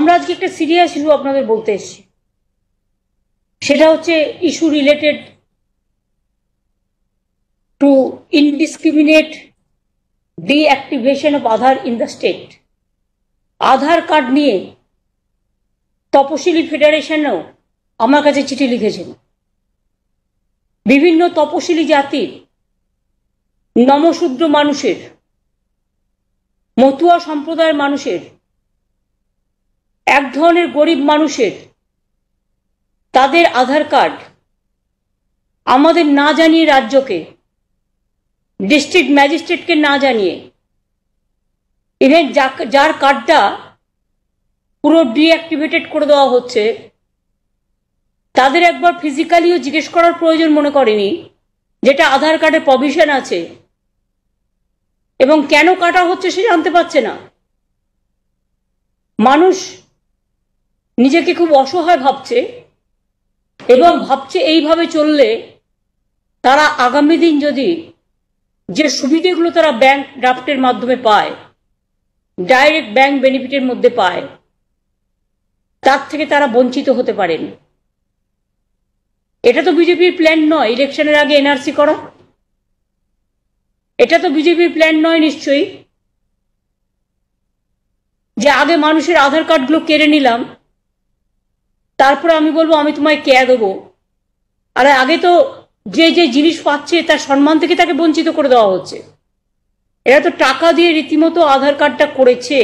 আমরা আজকে একটা সিরিয়াস ইস্যু আপনাদের বলতে এসেছি, সেটা হচ্ছে issue related to indiscriminate deactivation of Aadhaar in the state. Aadhaar card নিয়ে তপশিলি ফেডারেশনও আমার কাছে চিঠি লিখেছেন। বিভিন্ন তপশিলি জাতির, নমশূদ্র মানুষের, মতুয়া সম্প্রদায়ের মানুষের, এক ধরনের গরিব মানুষের তাদের আধার কার্ড আমাদের না জানিয়ে, রাজ্যকে, ডিস্ট্রিক্ট ম্যাজিস্ট্রেটকে না জানিয়ে, ইভেন যার কার্ডটা পুরো ডিঅ্যাক্টিভেটেড করে দেওয়া হচ্ছে, তাদের একবার ফিজিক্যালিও জিজ্ঞেস করার প্রয়োজন মনে করেনি যেটা আধার কার্ডে প্রভিশন আছে এবং কেন কাটা হচ্ছে সে জানতে পারছে না। মানুষ নিজেকে খুব অসহায় ভাবছে এবং ভাবছে এইভাবে চললে তারা আগামী দিন যদি যে সুবিধাগুলো তারা ব্যাংক ড্রাফটের মাধ্যমে পায়, ডাইরেক্ট ব্যাংক বেনিফিটের মধ্যে পায়, তার থেকে তারা বঞ্চিত হতে পারেন। এটা তো বিজেপির প্ল্যান নয় ইলেকশনের আগে এনআরসি করা। এটা তো বিজেপির প্ল্যান নয় নিশ্চয়ই, যে আগে মানুষের আধার কার্ডগুলো কেড়ে নিলাম, তারপরে আমি বলবো আমি তোমায় কে দেবো। আর আগে তো যে যে জিনিস পাচ্ছে তার সম্মান থেকে তাকে বঞ্চিত করে দেওয়া হচ্ছে। এরা তো টাকা দিয়ে রীতিমতো আধার কার্ডটা করেছে।